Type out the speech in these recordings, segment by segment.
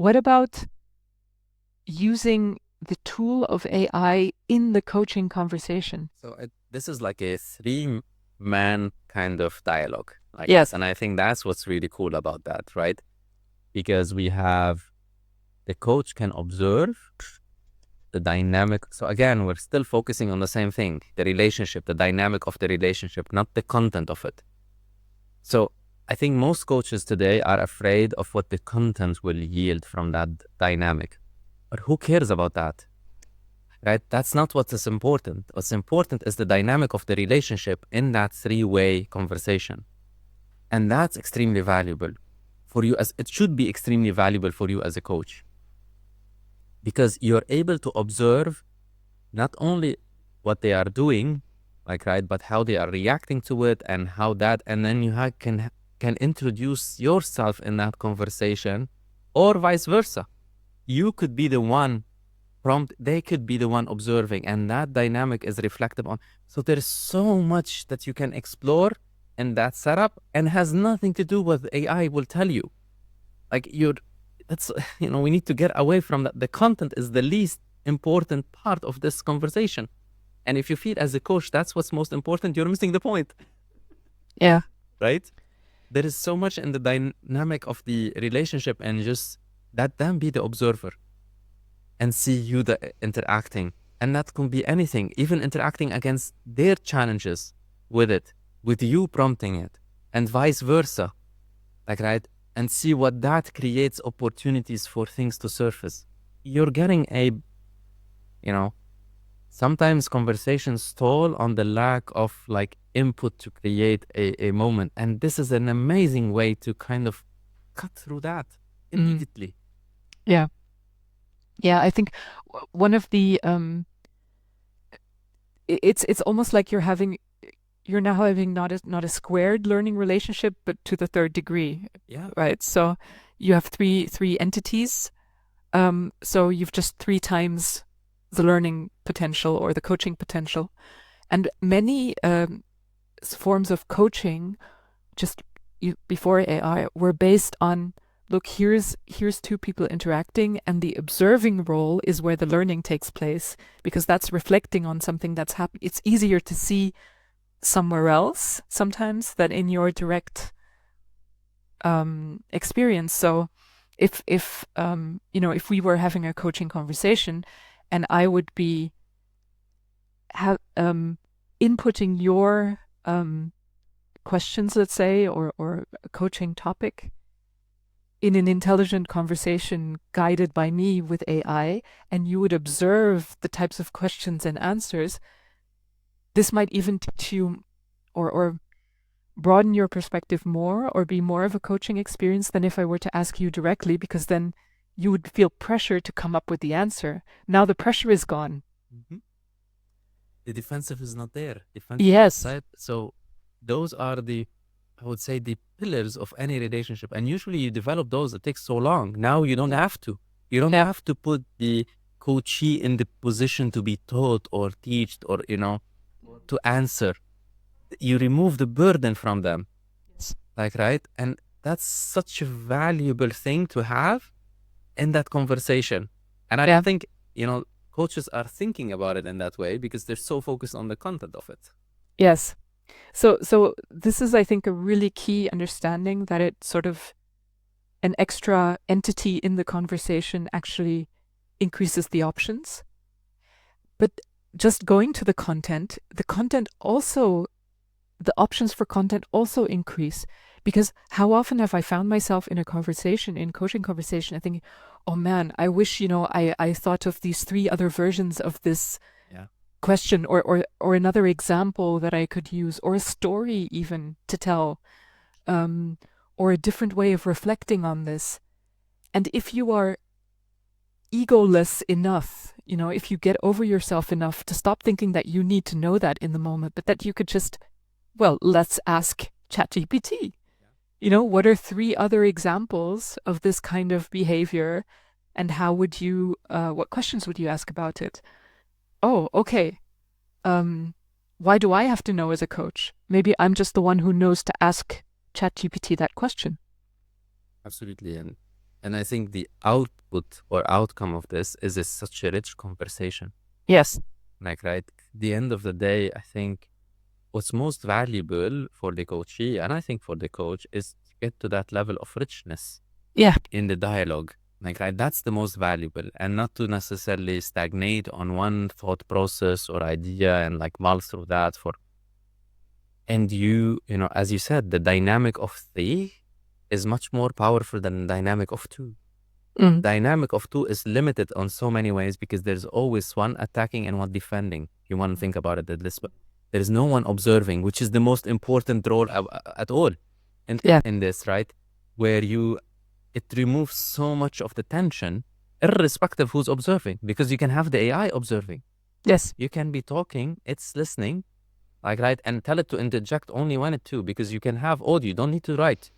what about using the tool of AI in the coaching conversation? So this is like a 3-man kind of dialogue. Yes. And I think that's what's really cool about that, right? Because we have the coach can observe the dynamic. So again, we're still focusing on the same thing, the relationship, the dynamic of the relationship, not the content of it. So I think most coaches today are afraid of what the content will yield from that dynamic. But who cares about that? Right? That's not what is important. What's important is the dynamic of the relationship in that 3-way conversation. And that's extremely valuable for you, as it should be extremely valuable for you as a coach. Because you're able to observe not only what they are doing, right, but how they are reacting to it, and how that, and then you can introduce yourself in that conversation, or vice versa. You could be the one they could be the one observing, and that dynamic is reflective on. So there's so much that you can explore in that setup, and has nothing to do with AI will tell you. That's, we need to get away from that. The content is the least important part of this conversation. And if you feel as a coach, that's what's most important, you're missing the point. Yeah. Right? There is so much in the dynamic of the relationship, and just let them be the observer and see you interacting. And that can be anything, even interacting against their challenges with it, with you prompting it, and vice versa. Right? And see what that creates opportunities for things to surface. You're getting sometimes conversations stall on the lack of input to create a moment. And this is an amazing way to kind of cut through that immediately. Yeah. Yeah, I think one of the it's almost like you're now having not a squared learning relationship, but to the 3rd degree. Yeah. Right. So you have three entities. So you've just 3 times the learning potential or the coaching potential. And many forms of coaching just before AI were based on, look, here's 2 people interacting, and the observing role is where the learning takes place, because that's reflecting on something that's happened. It's easier to see somewhere else sometimes than in your direct experience. So if we were having a coaching conversation, and I would be inputting your questions, let's say, or a coaching topic in an intelligent conversation guided by me with AI, and you would observe the types of questions and answers, this might even teach you or broaden your perspective more, or be more of a coaching experience than if I were to ask you directly, because then you would feel pressure to come up with the answer. Now the pressure is gone. Mm-hmm. The defensive is not there. Yes. Side. So those are I would say, the pillars of any relationship. And usually you develop those, it takes so long. Now you don't have to. You don't have to put the coachee in the position to be taught or teached or, to answer. You remove the burden from them. Yes. Right? And that's such a valuable thing to have in that conversation. And I think, coaches are thinking about it in that way because they're so focused on the content of it. Yes. So this is, I think, a really key understanding, that it sort of an extra entity in the conversation actually increases the options. But just going to the content also, the options for content also increase. Because how often have I found myself in coaching conversation, I think, oh man, I wish, I thought of these 3 other versions of this question, or another example that I could use, or a story even to tell, or a different way of reflecting on this. And if you are egoless enough, if you get over yourself enough to stop thinking that you need to know that in the moment, but that you could just, let's ask ChatGPT. What are 3 other examples of this kind of behavior, and how would you, what questions would you ask about it? Oh, okay. Why do I have to know as a coach? Maybe I'm just the one who knows to ask ChatGPT that question. Absolutely. And And I think the output or outcome of this is such a rich conversation. Yes. Like, right, the end of the day, I think what's most valuable for the coachee, and I think for the coach, is to get to that level of richness Yeah. in the dialogue. Like, right, that's the most valuable, and not to necessarily stagnate on one thought process or idea and like mull through that and you know, as you said, the dynamic of 3 is much more powerful than the dynamic of 2. Dynamic of 2 is limited on so many ways because there's always one attacking and one defending. If you want to think about it at this, there is no one observing, which is the most important role at all in this, right? Where it removes so much of the tension, irrespective who's observing, because you can have the AI observing. Yes. You can be talking, it's listening, like, right, and tell it to interject only when it to, because you can have audio, you don't need to write.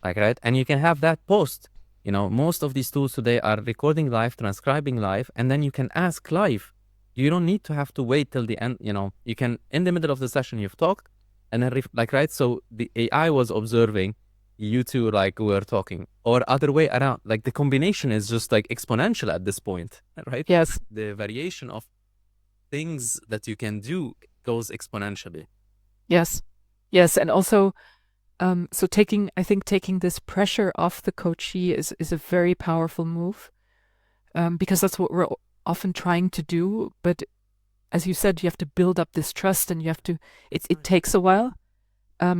Like, right, and you can have that post. You know, most of these tools today are recording live, transcribing live, and then you can ask live. You don't need to have to wait till the end. You know, you can, in the middle of the session, you've talked, and then like, right, so the AI was observing, you two like were talking, or other way around. Like, the combination is just like exponential at this point, right? Yes. The variation of things that you can do goes exponentially. Yes. And also, so I think taking this pressure off the coachee is a very powerful move, because that's what we're often trying to do. But as you said, you have to build up this trust, and it takes a while.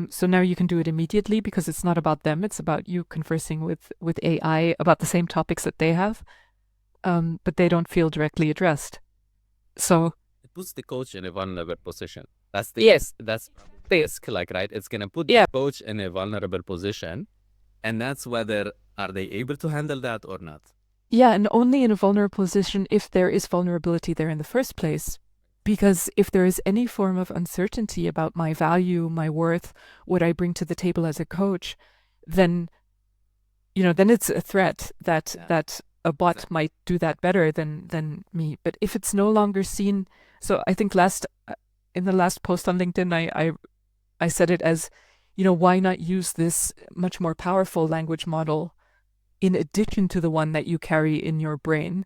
So now you can do it immediately because it's not about them. It's about you conversing with AI about the same topics that they have, but they don't feel directly addressed. So it puts the coach in a vulnerable position. That's like, right? It's gonna put the coach in a vulnerable position, and that's whether are they able to handle that or not. Yeah, and only in a vulnerable position if there is vulnerability there in the first place. Because if there is any form of uncertainty about my value, my worth, what I bring to the table as a coach, then it's a threat that a bot might do that better than me. But if it's no longer seen, so I think in the last post on LinkedIn, I said it as, why not use this much more powerful language model in addition to the one that you carry in your brain?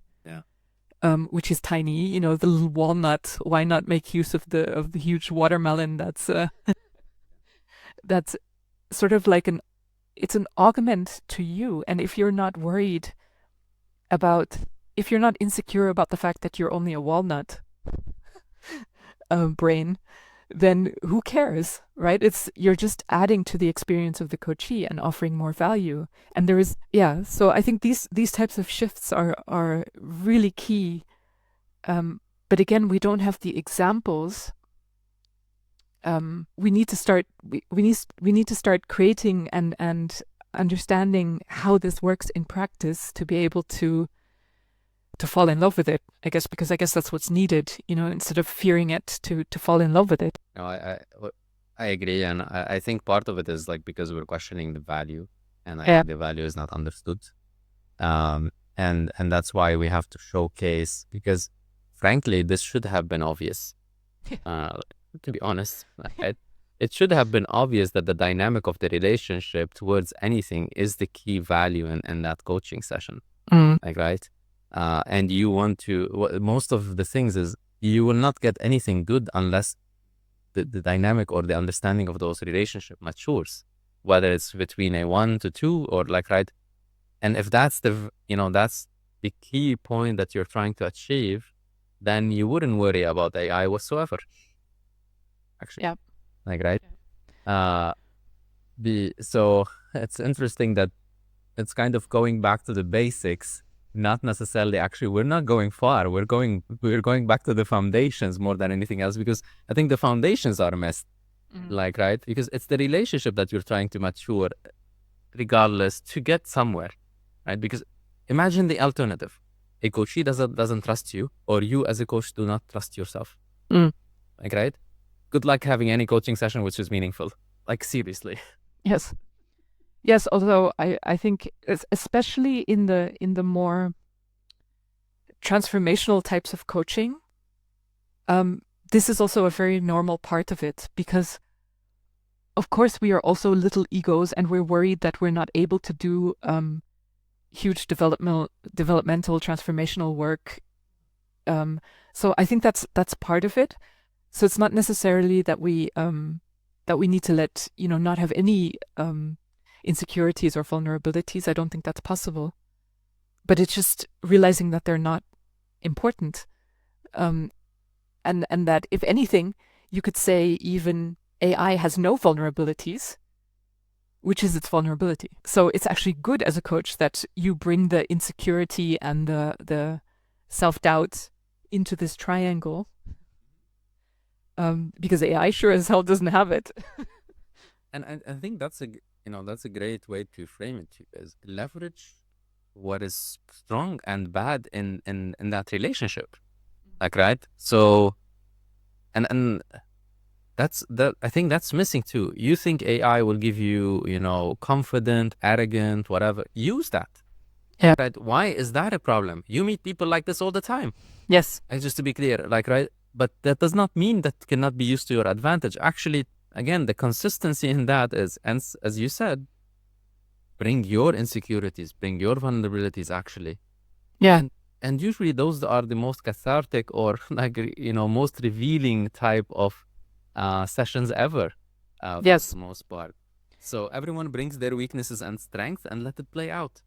Which is tiny, the little walnut. Why not make use of the huge watermelon? That's that's sort of like it's an augment to you. And if you're not if you're not insecure about the fact that you're only a walnut brain, then who cares, right? You're just adding to the experience of the coachee and offering more value. And there is, so I think these types of shifts are really key. But again, we don't have the examples. We need to start. We need to start creating and understanding how this works in practice to be able to fall in love with it, I guess, because I guess that's what's needed, instead of fearing it, to fall in love with it. No, I agree. And I think part of it is like, because we're questioning the value, and I think the value is not understood. And that's why we have to showcase, because frankly, this should have been obvious. To be honest, right? It should have been obvious that the dynamic of the relationship towards anything is the key value in that coaching session. Like, right? And you want to, most of the things is, you will not get anything good unless the dynamic or the understanding of those relationship matures, whether it's between a 1 to 2 or like, right? And if that's that's the key point that you're trying to achieve, then you wouldn't worry about AI whatsoever. Actually, like, right? So it's interesting that it's kind of going back to the basics. Not necessarily, actually, we're not going far. We're going back to the foundations more than anything else, because I think the foundations are messed. Like, right? Because it's the relationship that you're trying to mature, regardless, to get somewhere, right? Because imagine the alternative: a coachee doesn't trust you, or you as a coach do not trust yourself. Like, right? Good luck having any coaching session which is meaningful. Like, seriously. Yes, although I think especially in the more transformational types of coaching, this is also a very normal part of it, because of course we are also little egos, and we're worried that we're not able to do huge developmental transformational work. So I think that's part of it. So it's not necessarily that we need to let, not have any insecurities or vulnerabilities. I don't think that's possible. But it's just realizing that they're not important. And that if anything, you could say even AI has no vulnerabilities, which is its vulnerability. So it's actually good as a coach that you bring the insecurity and the self-doubt into this triangle, because AI sure as hell doesn't have it. And I think that's a great way to frame it too, is leverage what is strong and bad in that relationship, like, right? So and I think that's missing too. You think AI will give you, confident, arrogant, whatever. Use that. Yeah. Right? Why is that a problem? You meet people like this all the time. Yes. And just to be clear, like, right? But that does not mean that cannot be used to your advantage. Actually, again, the consistency in that is, and as you said, bring your insecurities, bring your vulnerabilities, actually. Yeah. And usually those are the most cathartic or most revealing type of sessions ever, Yes. for the most part. So everyone brings their weaknesses and strengths and let it play out.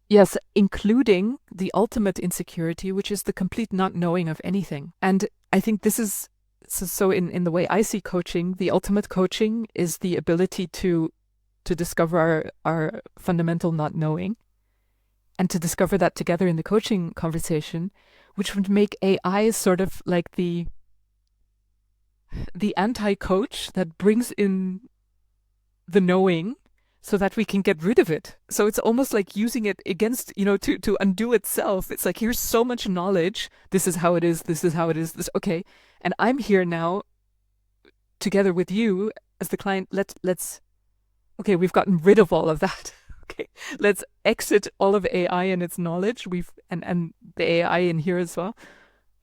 Yes, including the ultimate insecurity, which is the complete not knowing of anything. And I think this is, so in the way I see coaching, the ultimate coaching is the ability to discover our fundamental not knowing, and to discover that together in the coaching conversation, which would make AI sort of like the anti-coach that brings in the knowing so that we can get rid of it. So it's almost like using it against, to undo itself. It's like, here's so much knowledge. This is how it is. This is how it is. This, okay. And I'm here now together with you as the client. Let's, okay, we've gotten rid of all of that. Okay. Let's exit all of AI and its knowledge. And the AI in here as well.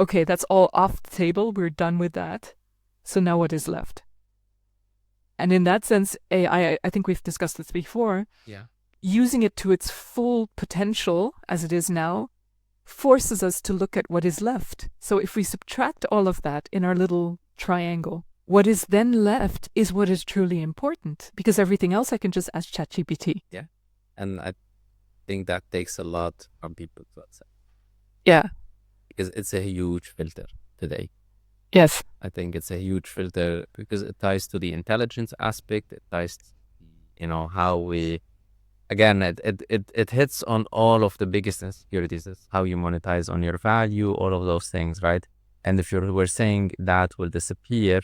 Okay. That's all off the table. We're done with that. So now what is left? And in that sense, AI, I think we've discussed this before, using it to its full potential as it is now, forces us to look at what is left. So if we subtract all of that in our little triangle, what is then left is what is truly important, because everything else I can just ask ChatGPT. Yeah. And I think that takes a lot from people to accept. Yeah. Because it's a huge filter today. Yes. I think it's a huge filter because it ties to the intelligence aspect. It ties to, how we, again, it hits on all of the biggest insecurities. It's how you monetize on your value, all of those things, right? And if we're saying that will disappear,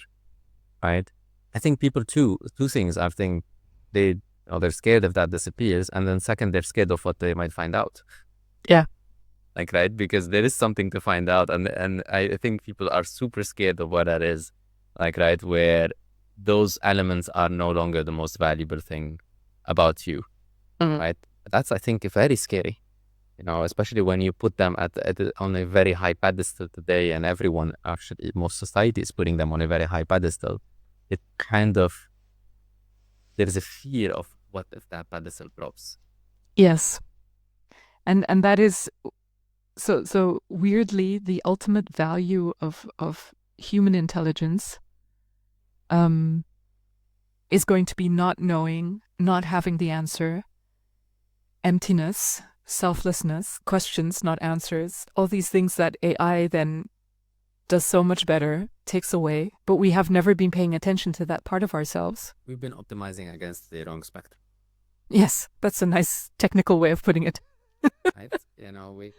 right? I think people two things. I think they're scared if that disappears, and then second, they're scared of what they might find out. Yeah. Like, right? Because there is something to find out. And I think people are super scared of what that is. Like, right? Where those elements are no longer the most valuable thing about you. Mm-hmm. Right? That's, I think, very scary. Especially when you put them on a very high pedestal today, and everyone, actually, most society is putting them on a very high pedestal. It kind of, there's a fear of what if that pedestal drops. Yes. And that is, so weirdly, the ultimate value of human intelligence is going to be not knowing, not having the answer, emptiness, selflessness, questions, not answers, all these things that AI then does so much better, takes away, but we have never been paying attention to that part of ourselves. We've been optimizing against the wrong spectrum. Yes, that's a nice technical way of putting it. Right? We